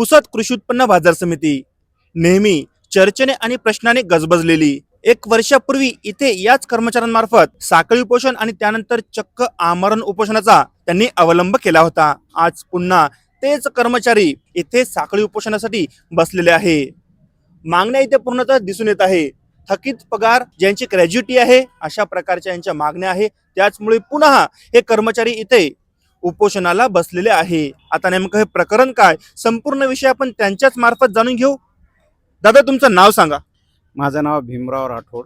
पुसद कृषी उत्पन्न बाजार समिती नेहमी चर्चेने आणि प्रश्नाने गजबजलेली. एक वर्षापूर्वी इथे याच कर्मचाऱ्यांमार्फत साखळी उपोषण आणि त्यानंतर चक्क आमरण उपोषणाचा त्यांनी अवलंब केला होता. आज पुन्हा तेच कर्मचारी इथे साखळी उपोषणासाठी बसलेले आहे. मागण्या इथे पूर्णतः दिसून येत आहे. थकीत पगार, ज्यांची ग्रॅज्युटी आहे, अशा प्रकारच्या यांच्या मागण्या आहे. त्याचमुळे पुन्हा हे कर्मचारी इथे उपोषणाला बसलेले आहे. आता नेमकं हे प्रकरण काय, संपूर्ण विषय आपण त्यांच्याच मार्फत जाणून घेऊ. दादा, तुमचं नाव सांगा. माझं नाव भीमराव राठोड,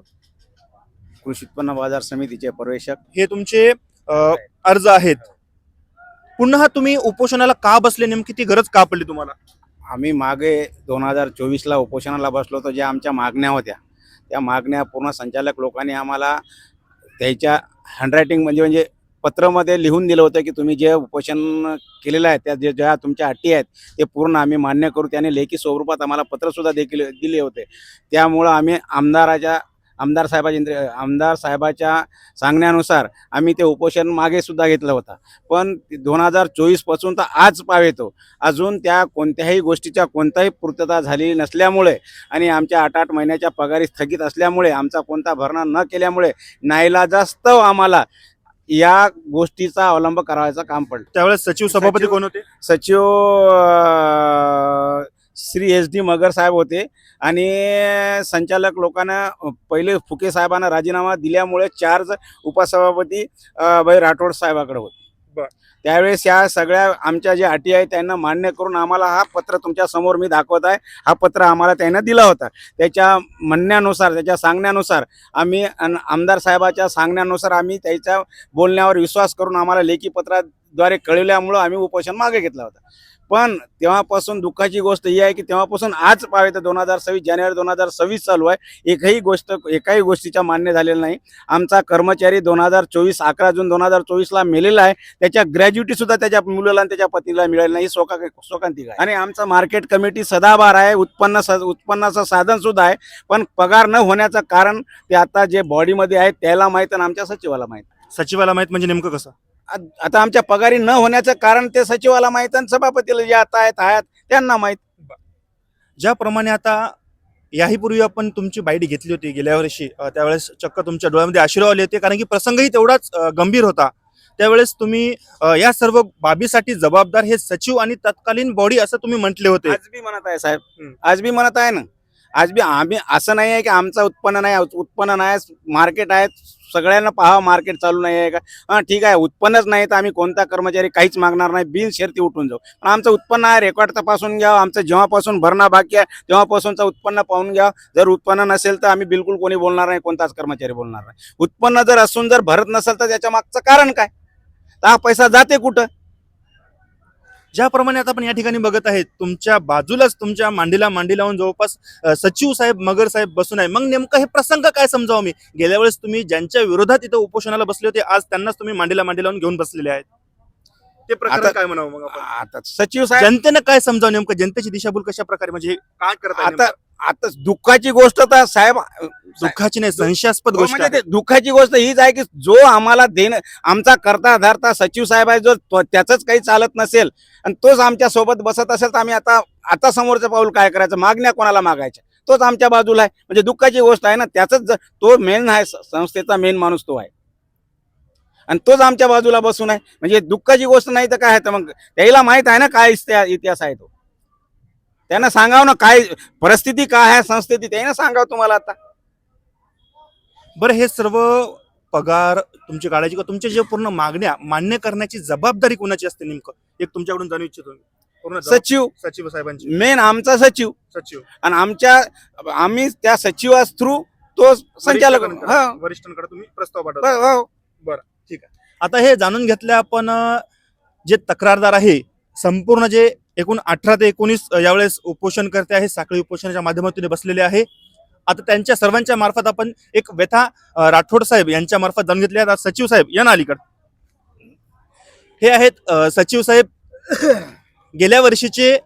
कृषी उत्पन्न बाजार समितीचे पर्यवेक्षक. हे तुमचे अर्ज आहेत. पुन्हा तुम्ही उपोषणाला का बसले, नेमकी ती गरज का पडली तुम्हाला? आम्ही मागे 2024ला उपोषणाला बसलो होतो. ज्या आमच्या मागण्या होत्या त्या मागण्या पूर्ण संचालक लोकांनी आम्हाला त्याच्या हँडरायटिंग म्हणजे पत्रामध्ये लिहून दिलं होतं की तुम्ही जे उपोषण केलेलं आहे त्या ज्या तुमच्या अटी आहेत ते पूर्ण आम्ही मान्य करू. त्याने लेखी स्वरूपात आम्हाला पत्रसुद्धा देखील दिले होते. त्यामुळं आम्ही आमदार साहेबाच्या सांगण्यानुसार आम्ही ते उपोषण मागे सुद्धा घेतलं होतं. पण 2024 पासून तर आज पावेतो अजून त्या कोणत्याही गोष्टीच्या कोणताही पूर्तता झालेली नसल्यामुळे आणि आमच्या 8-8 महिन्याच्या पगारी स्थगित असल्यामुळे, आमचा कोणता भरणा न केल्यामुळे नाईलाजास्तव आम्हाला या गोष्टीचा अवलंब करायचं काम पडलं. त्यावेळेस सचिव सभापती कोण होते? सचिव श्री SD मगर साहेब होते आणि संचालक लोकांना पहिले फुके साहेबांना राजीनामा दिल्यामुळे चार्ज उपसभापती भाई राठोड साहेबाकडे होते. त्यावेळेस या सगळ्या आमच्या ज्या अटी आहेत त्यांना मान्य करून आम्हाला हा पत्र तुमच्या समोर मी दाखवत आहे. हा पत्र आम्हाला त्यांना दिला होता. त्याच्या म्हणण्यानुसार, त्याच्या सांगण्यानुसार आम्ही आमदार साहेबाच्या सांगण्यानुसार आम्ही त्याच्या बोलण्यावर विश्वास करून आम्हाला लेखी पत्राद्वारे कळवल्यामुळं आम्ही उपोषण मागे घेतला होता. पण तेव्हापासून दुःखाची गोष्ट ही आहे की तेव्हापासून आज पावे तर 2026 जानेवारी 2026 चालू आहे. एकाही गोष्टीच्या मान्य झालेलं नाही. आमचा कर्मचारी 11 जून 2024ला मेलेला आहे. त्याच्या ग्रॅज्युटी सुद्धा त्याच्या मुलाला आणि त्याच्या पत्नीला मिळाली नाही. शोकांतिक आहे. आणि आमचं मार्केट कमिटी सदाबार आहे. उत्पन्नाचं साधन सुद्धा आहे. पण पगार न होण्याचं कारण ते आता जे बॉडीमध्ये आहे त्याला माहीत आणि आमच्या सचिवाला माहीत. सचिवाला माहित म्हणजे नेमकं कसं? आता आमच्या पगारी न होण्याचं कारण ते सचिवाला माहीत आणि सभापतीला जे आता आहेत त्यांना माहीत. ज्याप्रमाणे आता याही पूर्वी आपण तुमची बाईट घेतली होती गेल्या वर्षी, त्यावेळेस चक्क तुमच्या डोळ्यामध्ये अश्रू आले होते, कारण की प्रसंगही तेवढाच गंभीर होता. त्यावेळेस तुम्ही या सर्व बाबीसाठी जबाबदार हे सचिव आणि तत्कालीन बॉडी असं तुम्ही म्हटले होते. आज बी म्हणत आहे साहेब, आज बी म्हणत आहे ना. आज बी आम्ही असं नाही आहे की आमचं उत्पन्न नाही, मार्केट आहे, सगळ्यांना पाहा मार्केट चालू नाही आहे का. ठीक आहे, उत्पन्नच नाही तर आम्ही कोणता कर्मचारी काहीच मागणार नाही, बिनशर्ती उठून जाऊ. पण आमचं उत्पन्न आहे, रेकॉर्ड तपासून घ्या. आमचं जेव्हापासून भरणा बाकी आहे तेव्हापासूनचं उत्पन्न पाहून घ्या. जर उत्पन्न नसेल तर आम्ही बिलकुल कोणी बोलणार नाही, कोणताच कर्मचारी बोलणार नाही. उत्पन्न जर असून जर भरत नसेल तर त्याच्या मागचं कारण काय, तर हा पैसा जाते कुठं? ज्याप्रमाणे आता आपण या ठिकाणी बघत आहेत, तुमच्या बाजूलाच तुमच्या मांडीला मांडी लावून जवळपास सचिव साहेब, मगर साहेब बसून आहे. मग नेमकं हे प्रसंग काय समजावं मी? गेल्या वेळेस तुम्ही ज्यांच्या विरोधात इथं उपोषणाला बसले होते, आज त्यांनाच तुम्ही मांडीला मांडी लावून घेऊन बसलेले आहेत. ते प्रकरण काय म्हणावं मग आपण? आता सचिव साहेब, जनतेनं काय समजावं नेमकं? जनतेची दिशाभूल कशा प्रकारे, म्हणजे काय करतात? आता दुःखाची गोष्ट तर साहेब, दुःखाची नाही, संशयास्पद गोष्ट म्हणजे आहे. ते दुःखाची गोष्ट हीच आहे की जो आम्हाला आमचा करता धरता सचिव साहेब आहे, जो त्याचंच काही चालत नसेल आणि तोच आमच्या सोबत बसत असेल तर आम्ही आता समोरचं पाऊल काय करायचं, मागण्या कोणाला मागायच्या, तोच आमच्या बाजूला आहे. म्हणजे दुःखाची गोष्ट आहे ना. तो मेन आहे, संस्थेचा मेन माणूस तो आहे आणि तोच आमच्या बाजूला बसून आहे. म्हणजे दुःखाची गोष्ट नाही तर काय आहे. तर मग त्याला माहित आहे ना काय इतिहास आहे तो. त्यांना सांगावं ना काय परिस्थिती काय आहे संस्थेची, त्यानं सांगावं तुम्हाला. आता बरं, हे सर्व पगार तुमची काढायची का तुमच्या जे पूर्ण मागण्या मान्य करण्याची जबाबदारी कोणाची असते नेमकं? एक तुमच्याकडून जाणू इच्छितो मी. पूर्ण सचिव साहेबांची, मेन आमचा सचिव आणि आम्ही त्या सचिवा थ्रू तो संचालक वरिष्ठांकडे तुम्ही प्रस्ताव पाठवता. बरं, ठीक आहे. आता हे जाणून घेतल्या आपण, जे तक्रारदार आहे, संपूर्ण जे एकूण 18 ते 19 यावेळेस उपोषण करते आहे, साखळी उपोषणाच्या माध्यमातून बसलेले आहे. आता त्यांच्या सर्वांच्या मार्फत आपण एक व्यथा राठोड साहेब यांच्या मार्फत जाणून घेतली आहे. सचिव साहेब या ना अलीकडे, हे आहेत सचिव साहेब. गेल्या वर्षीचे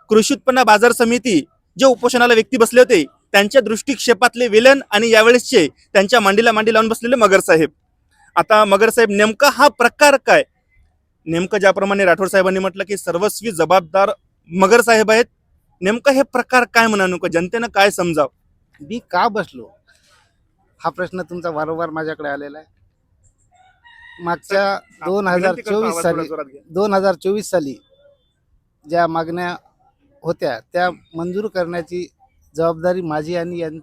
कृषी उत्पन्न बाजार समिती जे उपोषणाला व्यक्ती बसले होते, त्यांच्या दृष्टिक्षेपातले विलन आणि यावेळेसचे त्यांच्या मांडीला मांडी लावून बसलेले मगर साहेब. आता मगर साहेब, नेमका हा प्रकार काय? नेमकं ज्याप्रमाणे राठोड साहेबांनी म्हटलं की सर्वस्वी जबाबदार मगर साहेब आहेत, नेमकं हे प्रकार काय म्हणा नको, जनतेनं काय समजाव? मी का बसलो हा प्रश्न तुमचा वारंवार माझ्याकडे आलेला आहे. मागच्या विनंती करतो, 2024 आवाज थोडा साली जोरात घ्या. 2024 साली ज्या मागण्या होत्या त्या मंजूर करण्याची जबाबदारी माझी आणि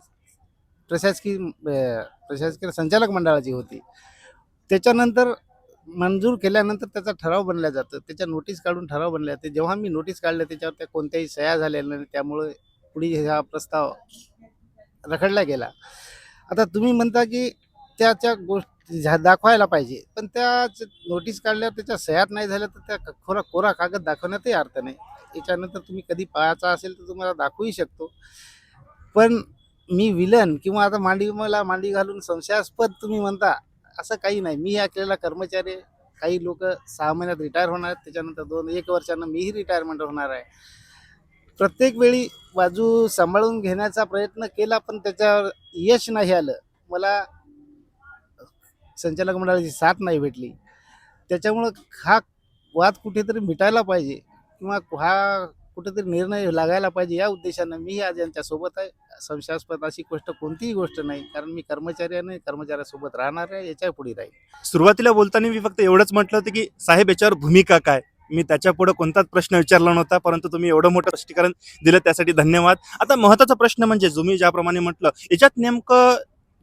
प्रशासकीय संचालक मंडळाची होती. त्याच्यानंतर मंजूर केल्यानंतर त्याचा ठराव बनला जातो, त्याच्या नोटीस काढून ठराव बनले जाते. जेव्हा मी नोटीस काढल्या त्याच्यावर त्या कोणत्याही सह्या झालेल्या नाही, त्यामुळे पुढे हा प्रस्ताव रखडला गेला. आता तुम्ही म्हणता की त्याच्या गोष्टी दाखवायला पाहिजे, पण त्या नोटीस काढल्यावर त्याच्या सह्यात नाही झाल्या तर त्या कोरा कागद दाखवण्यातही अर्थ नाही. याच्यानंतर तुम्ही कधी पाहायचा असेल तर तुम्हाला दाखवूही शकतो. पण मी विलन किंवा आता मला मांडी घालून संशयास्पद तुम्ही म्हणता, असं काही नाही. मी हा केलेला कर्मचारी आहे. काही लोक 6 महिन्यात रिटायर होणार आहेत, त्याच्यानंतर 1 वर्षानं मीही रिटायरमेंट होणार आहे. प्रत्येक वेळी बाजू सांभाळून घेण्याचा प्रयत्न केला, पण त्याच्यावर यश नाही आलं. मला संचालक मंडळाची साथ नाही भेटली. त्याच्यामुळं हा वाद कुठेतरी मिटायला पाहिजे किंवा हा कुठेतरी निर्णय लागायला पाहिजे, या उद्देशानं मी आज यांच्यासोबत आहे. संशयास्पद अशी गोष्ट कोणतीही गोष्ट नाही, कारण मी कर्मचारी आहे, कर्मचाऱ्यासोबत राहणार आहे, याच्या पुढे राहील. सुरुवातीला बोलताना मी फक्त एवढंच म्हटलं होतं की साहेब याच्यावर भूमिका काय. मी त्याच्या पुढे कोणताच प्रश्न विचारला नव्हता, परंतु तुम्ही एवढं मोठं स्पष्टीकरण दिलं त्यासाठी धन्यवाद. आता महत्त्वाचा प्रश्न म्हणजे तुम्ही ज्याप्रमाणे म्हटलं, याच्यात नेमकं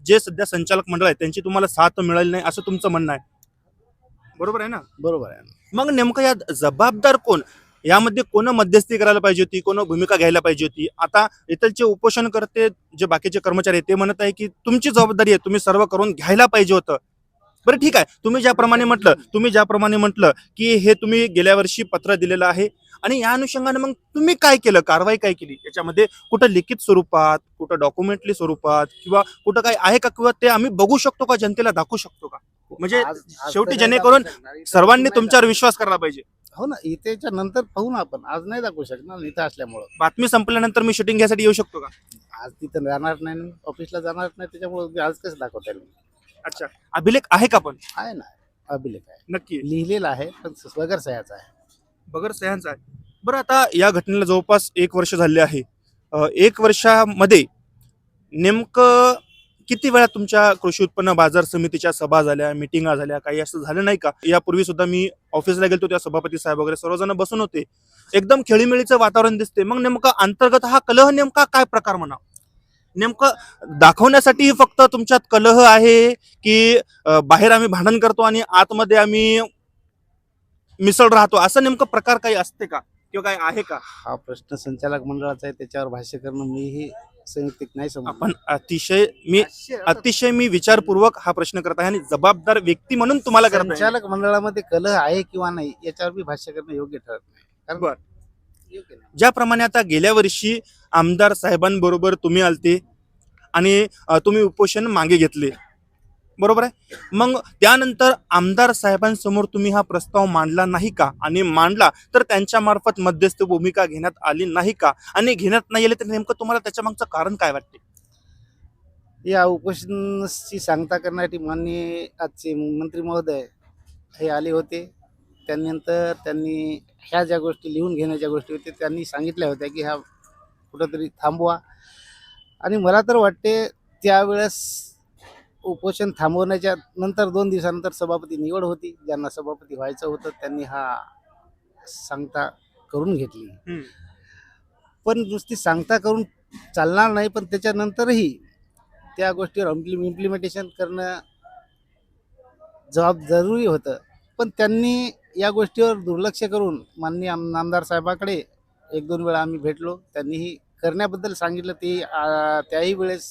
जे सध्या संचालक मंडळ आहे त्यांची तुम्हाला साथ मिळाली नाही असं तुमचं म्हणणं आहे, बरोबर आहे ना? बरोबर आहे. मग नेमकं यात जबाबदार कोण? यामध्ये कोण मध्यस्थी करायला पाहिजे होती, कोण भूमिका घ्यायला पाहिजे होती? आता इथलचे उपोषण करते जे बाकीचे कर्मचारी आहेत ते म्हणत आहे की तुमची जबाबदारी आहे, तुम्ही सर्व करून घ्यायला पाहिजे होतं. बरं ठीक आहे, तुम्ही ज्याप्रमाणे म्हटलं की हे तुम्ही गेल्या वर्षी पत्र दिलेलं आहे आणि या अनुषंगाने मग तुम्ही काय केलं, कारवाई काय केली याच्यामध्ये? कुठं लिखित स्वरूपात, कुठं डॉक्युमेंटरी स्वरूपात किंवा कुठं काय आहे का, किंवा ते आम्ही बघू शकतो का, जनतेला दाखवू शकतो का? म्हणजे शेवटी तर जेणेकरून नाही दाखवू शकणार. इथं सर्वांनी नाही तुमच्यावर विश्वास करायला पाहिजे. हो ना, इथेच्या नंतर पाहू ना आपण. आज नाही दाखवू शकणार इथं असल्यामुळं. बातमी संपल्यानंतर मी शूटिंग घ्यायसाठी येऊ शकतो का? आज तिथं जाणार नाही, ऑफिसला जाणार नाही, त्याच्यामुळे मी आज कसं दाखवता येईल? अच्छा, अभिलेख आहे का? पण आहे ना, अभिलेख आहे, नक्की लिहिलेला आहे, पण वगैरे सह्याचा आहे. बगर सह्यांचा आहे. बरं, आता या घटनेला जवळपास 1 वर्ष झाले आहे. 1 वर्षामध्ये नेमकं किती वेळा तुमच्या कृषी उत्पन्न बाजार समितीच्या सभा झाल्या, मिटिंगा झाल्या, काही असं झालं नाही का? यापूर्वी सुद्धा मी ऑफिसला गेलो, त्या सभापती साहेब वगैरे सर्वजण बसून होते. एकदम खेळीमेळीचं वातावरण दिसते. मग नेमकं अंतर्गत हा कलह नेमका काय प्रकार म्हणा? नेमकं दाखवण्यासाठी फक्त तुमच्यात कलह आहे की बाहेर आम्ही भांडण करतो आणि आतमध्ये आम्ही मिसळ राहतो, असं नेमकं प्रकार काही असते का किंवा काय आहे का? हा प्रश्न संचालक मंडळाचा आहे, त्याच्यावर भाष्य करणं मीही संयुक्तिक नाही समजत. आपण अतिशय मी विचारपूर्वक हा प्रश्न करत आहे आणि जबाबदार व्यक्ती म्हणून तुम्हाला करत आहे. संचालक मंडळामध्ये कलह आहे किंवा नाही याच्यावर मी भाष्य करणं योग्य ठरत नाही. कारण बरं. योग्य नाही. ज्याप्रमाणे आता गेल्या वर्षी आमदार साहेबांबरोबर तुम्ही आलते आणि तुम्ही उपोषण मागे घेतले, बरोबर आहे? मग त्यानंतर आमदार साहेबांसमोर तुम्ही हा प्रस्ताव मांडला नाही का? आणि मांडला तर त्यांच्या मार्फत मध्यस्थ भूमिका घेण्यात आली नाही का? आणि घेण्यात नाही आली तर नेमकं तुम्हाला त्याच्या मागचं कारण काय वाटते? या उपोषणाची सांगता करण्यासाठी माननीय आजचे मंत्री महोदय हे आले होते. त्यानंतर त्यांनी ह्या ज्या गोष्टी लिहून घेण्याच्या गोष्टी होत्या त्यांनी सांगितल्या होत्या की ह्या कुठंतरी थांबवा. आणि मला तर वाटते त्यावेळेस उपोषण थांबवण्याच्या नंतर 2 दिवसानंतर सभापती निवड होती. ज्यांना सभापती व्हायचं होतं त्यांनी हा सांगता करून घेतली. पण नुसती सांगता करून चालणार नाही, पण त्याच्यानंतरही त्या गोष्टीवर इम्प्लिमेंटेशन करणं जरुरी होतं. पण त्यांनी या गोष्टीवर दुर्लक्ष करून माननीय आमदार साहेबाकडे 1-2 वेळा आम्ही भेटलो. त्यांनीही करण्याबद्दल सांगितलं. ते त्याही वेळेस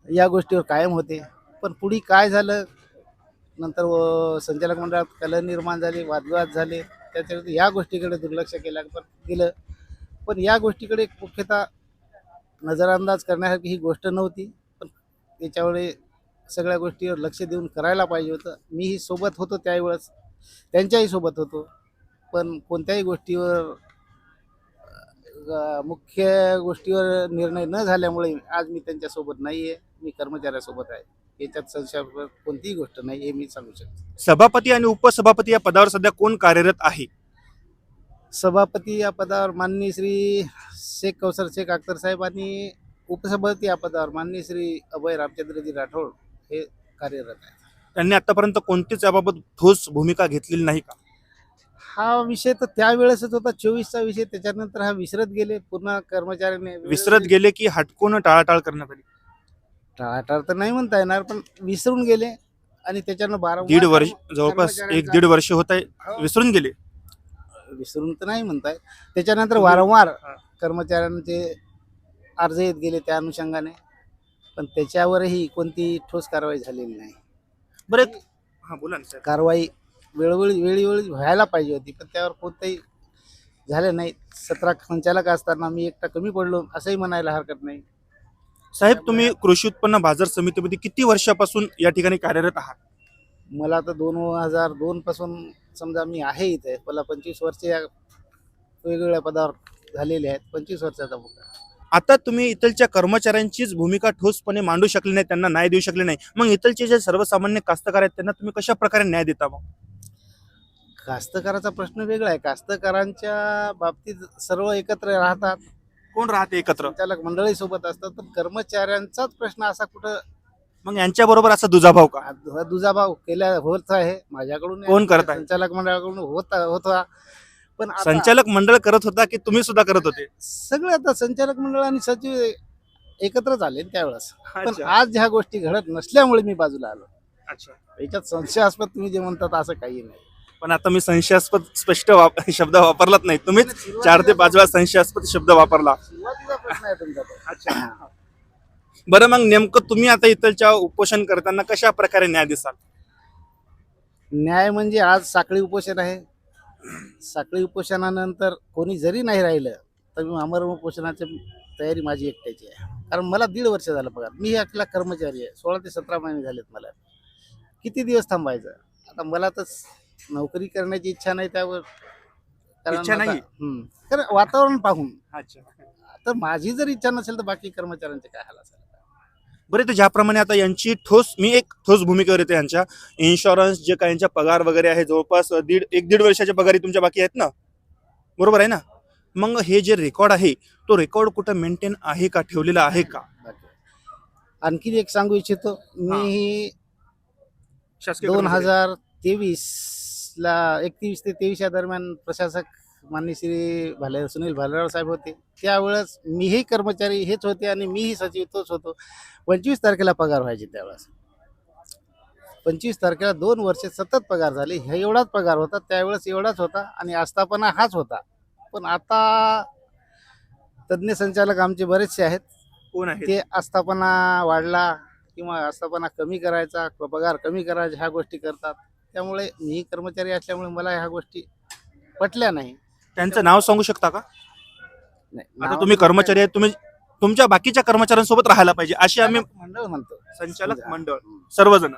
या गोष्टीवर कायम होते. पण पुढे काय झालं, नंतर संचालक मंडळात कलह निर्माण झाले, वादविवाद झाले, त्याच्यानंतर या गोष्टीकडे दुर्लक्ष गेलं. पण या गोष्टीकडे मुख्यतः नजरअंदाज करण्यासारखी ही गोष्ट नव्हती. पण त्याच्यामुळे सगळ्या गोष्टीवर लक्ष देऊन करायला पाहिजे होतं. मीही सोबत होतो त्यावेळेस, त्यांच्याही सोबत होतो. पण कोणत्याही गोष्टीवर मुख्य गोष्टीवर निर्णय न झाल्यामुळे आज मी त्यांच्यासोबत नाही आहे, मी कर्मचाऱ्यासोबत आहे. याच्यात संशय कोणतीही गोष्ट नाही हे मी सांगू शकतो. सभापती आणि उपसभापती या पदावर सध्या कोण कार्यरत आहे? सभापती या पदावर माननीय श्री शेख कौसर शेख अख्तर साहेब आणि उपसभापती या पदावर माननीय श्री अभय रामचंद्रजी राठोड हे कार्यरत आहेत. त्यांनी आतापर्यंत कोणतीच याबाबत ठोस भूमिका घेतलेली नाही का? हा विषय तर त्यावेळेसच होता 24चा विषय, त्याच्यानंतर हा विसरत गेले पूर्ण कर्मचाऱ्याने. विसरत गेले की हटकून टाळाटाळ करण्यात आली? टाळाटाळ तर नाही म्हणता येणार, पण विसरून गेले आणि त्याच्यानं दीड वर्ष, जवळपास 1-1.5 वर्ष होत आहे विसरून गेले. विसरून तर नाही म्हणताय. त्याच्यानंतर वारंवार कर्मचाऱ्यांचे अर्ज येत गेले त्या अनुषंगाने, पण त्याच्यावरही कोणती ठोस कारवाई झालेली नाही. बरं हा बोला ना साहेब. कारवाई वेळोवेळी व्हायला पाहिजे होती, पण त्यावर कोणतंही झालं नाही. 17 संचालक असताना मी एकटा कमी पडलो असंही म्हणायला हरकत नाही. साहेब तुम्ही कृषी उत्पन्न बाजार समितीमध्ये किती वर्षापासून या ठिकाणी कार्यरत आहात? मला तर 2002 पासून समजा मी आहे इथे. मला 25 वर्ष या वेगवेगळ्या पदावर झालेले आहेत. 25 वर्षाचा मुद्दा. आता तुम्ही इथलच्या कर्मचाऱ्यांचीच भूमिका ठोसपणे मांडू शकले नाही, त्यांना न्याय देऊ शकले नाही, मग इथलचे जे सर्वसामान्य कास्तकार आहेत त्यांना तुम्ही कशा प्रकारे न्याय देता? मग कास्तकाराचा प्रश्न वेगळा आहे. कास्तकारांच्या बाबतीत सर्व एकत्र राहतात, कोण राहते एकत्र? संचालक मंडळी सोबत असतात, पण कर्मचाऱ्यांचाच प्रश्न असा कुठं मग यांच्या बरोबर असा दुजाभाव का? हा दुजाभाव केल्या होत आहे माझ्याकडून. कोण करत आहे? संचालक मंडळाकडून होता. पण आता संचालक मंडळ करत होता की तुम्ही सुद्धा करत होते? सगळे आता संचालक मंडळ आणि सचिव एकत्र झाले त्यावेळेस. पण अच्छा. आज ह्या गोष्टी घडत नसल्यामुळे मी बाजूला आलो. अच्छा. याच्यात संशयास्पद तुम्ही जे म्हणतात असं काही नाही. पण आता मी संशयास्पद स्पष्ट शब्द वापरलाच नाही, तुम्हीच 4 ते 5 वेळा संशयास्पद शब्द वापरला. सुरुवातीचा प्रश्न आहे तुमचा तो. अच्छा. बरं मग नेमकं तुम्ही आता इथलच्या उपोषण करताना कशा प्रकारे न्याय देसाल? न्याय म्हणजे आज साखळी उपोषण आहे. साखळी उपोषणानंतर कोणी जरी नाही राहिलं तर मी आमरण उपोषणाची तयारी माझी एकट्याची आहे. कारण मला 1.5 वर्ष झालं पगार. मी एकला कर्मचारी आहे. 16 ते 17 महिने झालेत मला. किती दिवस थांबायचं? आता मला तर नोकरी करण्याची इच्छा नाही त्यावर. इच्छा नाही? कारण वातावरण पाहून. अच्छा. तर माझी जर इच्छा नसेल तर बाकी कर्मचाऱ्यांचे काय हाल असेल? बरं तर ज्याप्रमाणे आता यांची मी एक ठोस भूमिकेवर येते, यांच्या इन्शुरन्स जे काय यांच्या पगार वगैरे आहे जवळपास 1.5 वर्षाच्या पगारी तुमच्या बाकी आहेत ना, बरोबर आहे ना? मग हे जे रेकॉर्ड आहे तो रेकॉर्ड कुठं मेंटेन आहे का, ठेवलेला आहे का? आणखी एक सांगू इच्छितो मी. शासकीय कर्मचारी. 2023 ला 31 ते 23 या दरम्यान प्रशासक माननीय श्री सुनील भालेराव साहेब होते. त्यावेळेस मीही कर्मचारी हेच होते आणि मीही सचिव तोच होतो. 25 तारखेला पगार व्हायचे त्यावेळेस. 25 तारखेला 2 वर्ष सतत पगार झाले. हे एवढाच पगार होता त्यावेळेस, एवढाच होता आणि आस्थापना हाच होता. पण आता तज्ज्ञ संचालक आमचे बरेचसे आहेत. कोण आहे ते आस्थापना वाढला किंवा आस्थापना कमी करायचा, पगार कमी करायचा ह्या गोष्टी करतात. त्यामुळे मी कर्मचारी असल्यामुळे मला ह्या गोष्टी पटल्या नाही. त्यांचं नाव सांगू शकता का? नाही, आता तुम्ही कर्मचारी आहेत, तुम्ही तुमच्या बाकीच्या कर्मचाऱ्यांसोबत राहायला पाहिजे अशी आम्ही मंडळ म्हणतो. संचालक मंडळ सर्वजण.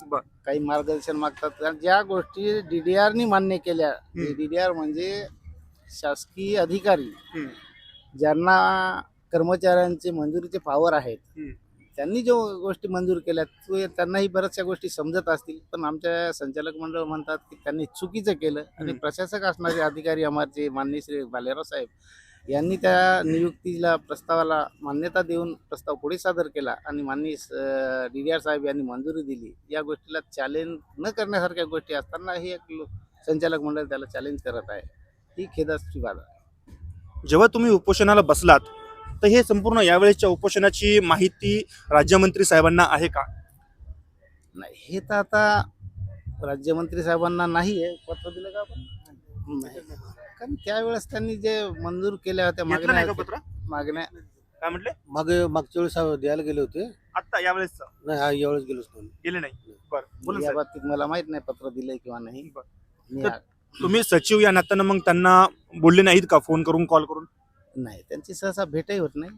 बर. काही मार्गदर्शन मागतात. ज्या गोष्टी DDR नी मान्य केल्या, DDR म्हणजे शासकीय अधिकारी ज्यांना कर्मचाऱ्यांचे मंजुरीचे पॉवर आहेत, त्यांनी जो गोष्टी मंजूर केल्या त्यांनाही बऱ्याचशा गोष्टी समजत असतील. पण आमच्या संचालक मंडळ म्हणतात की त्यांनी चुकीचं केलं आणि प्रशासक असणारे अधिकारी आमचे माननीय श्री भालेराव साहेब यांनी त्या नियुक्तीला प्रस्तावाला मान्यता देऊन प्रस्ताव पुढे सादर केला आणि माननीय DDR साहेब यांनी मंजुरी दिली. या गोष्टीला चॅलेंज न करण्यासारख्या गोष्टी असताना ही एक संचालक मंडळ त्याला चॅलेंज करत आहे. ही खेदाची बाब आहे. जेव्हा तुम्ही उपोषणाला बसलात तर हे संपूर्ण यावेळेसच्या उपोषणाची माहिती राज्यमंत्री साहेबांना आहे का? नाही, हे तर आता राज्यमंत्री साहेबांना नाही आहे. पत्र दिलं का आपण? नाही, कारण त्यावेळेस त्यांनी जे मंजूर केल्या होत्या घेतलं नाही का मागण्या पत्र? मागण्या काय म्हटले? मागच्या वेळेस द्यायला गेले होते. आता यावेळेस नाही, यावेळेस गेलोच नाही. गेले नाही. बरं बोला या साहेब. बाबतीत मला माहित नाही पत्र दिलंय किंवा नाही. मी तर तुम्ही सचिव या नात्यानं मग त्यांना बोलले नाहीत का फोन करून, कॉल करून? नाही, त्यांची सहसा भेटही होत नाही.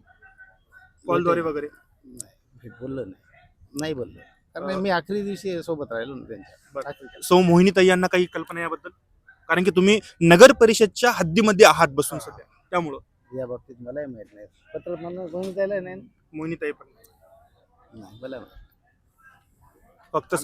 कॉलद्वारे वगैरे? नाही, बोललो नाही बोललो. कारण मी आखरी दिवशी सोबत राहिलो ना त्यांच्या. सौ मोहिनीताई यांना काही कल्पना याबद्दल? कारण की तुम्ही नगर परिषदच्या हद्दीमध्ये आहात बसून सध्या, त्यामुळं या बाबतीत मलाही माहित नाही. पत्र म्हणून घेऊन जायला नाही. मोहिनीताई पण नाही, मला फक्त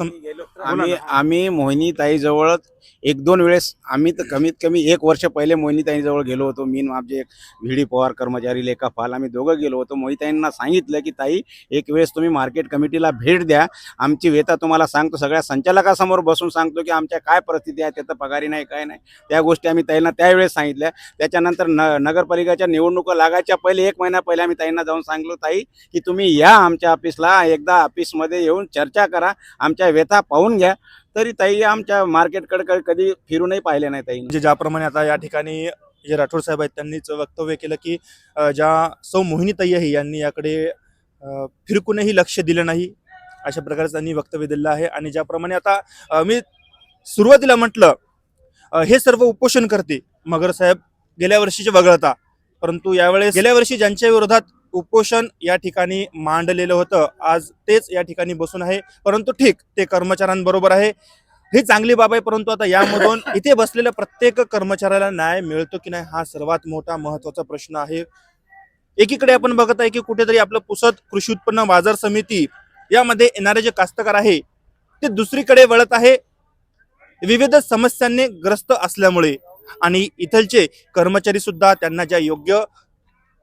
आम्ही मोहिनी ताई जवळ 1-2 वेळेस आम्ही तर कमीत कमी 1 वर्ष पहिले मोहिनी ताई जवळ गेलो होतो. मी आणि आमचे एक व्हीडी पवार कर्मचारी लेखापाल आम्ही दोघं गेलो होतो. मोहिनी ताईंना सांगितलं की ताई एक वेळेस तुम्ही मार्केट कमिटीला भेट द्या, आमची व्यथा तुम्हाला सांगतो, सगळ्या संचालकासमोर बसून सांगतो की आमच्या काय परिस्थिती आहे, त्याचं पगारी नाही काय नाही. त्या गोष्टी आम्ही ताईंना त्यावेळेस सांगितल्या. त्याच्यानंतर नगरपालिकेच्या निवडणुका लागायच्या पहिले 1 महिना पहिले आम्ही ताईंना जाऊन सांगलो, ताई की तुम्ही या आमच्या ऑफिसला, एकदा ऑफिसमध्ये येऊन चर्चा करा, आमच्या व्यथा पाहून घ्या. तरी ताई आमच्या मार्केटकडे कधी फिरूनही पाहिले नाही ताई. म्हणजे ज्याप्रमाणे आता या ठिकाणी जे राठोड साहेब आहेत त्यांनीच वक्तव्य केलं की ज्या सौ मोहिनीताई आहे यांनी याकडे फिरकूनही लक्ष दिलं नाही, अशा प्रकारचं त्यांनी वक्तव्य दिलं आहे. आणि ज्याप्रमाणे आता मी सुरुवातीला म्हटलं हे सर्व उपोषण करते मगर साहेब गेल्या वर्षीचे वगळता, परंतु यावेळेस गेल्या वर्षी ज्यांच्या विरोधात उपोषण या ठिकाणी मांडलेलं होतं आज तेच या ठिकाणी बसून आहे. परंतु ठीक, ते कर्मचाऱ्यांबरोबर आहे, ही चांगली बाब आहे. परंतु आता यामधून इथे बसलेल्या प्रत्येक कर्मचाऱ्याला न्याय मिळतो की नाही हा सर्वात मोठा महत्वाचा प्रश्न आहे. एकीकडे आपण बघत आहे की कुठेतरी आपलं पुसद कृषी उत्पन्न बाजार समिती यामध्ये येणारे जे कास्तकार आहे ते दुसरीकडे वळत आहे विविध समस्यांनी ग्रस्त असल्यामुळे. आणि इथलचे कर्मचारी सुद्धा त्यांना ज्या योग्य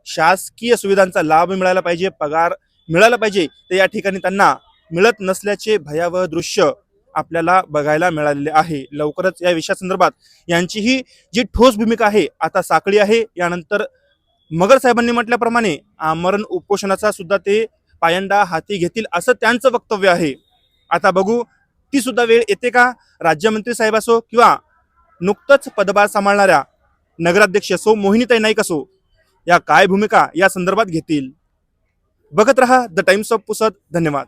शासकीय सुविधांचा लाभ मिळाला पाहिजे, पगार मिळाला पाहिजे, ते या ठिकाणी त्यांना मिळत नसल्याचे भयावह दृश्य आपल्याला बघायला मिळालेले आहे. लवकरच या विषयासंदर्भात यांची ही जी ठोस भूमिका आहे आता साखळी आहे. यानंतर मगर साहेबांनी म्हटल्याप्रमाणे आमरण उपोषणाचा सुद्धा ते पायंडा हाती घेतील असं त्यांचं वक्तव्य आहे. आता बघू ती सुद्धा वेळ येते का, राज्यमंत्री साहेब असो किंवा नुकतंच पदभार सांभाळणाऱ्या नगराध्यक्ष सौ मोहिनीताई नाईक असो, या काय भूमिका या संदर्भात घेतील. बघत रहा द टाइम्स ऑफ पुसद. धन्यवाद.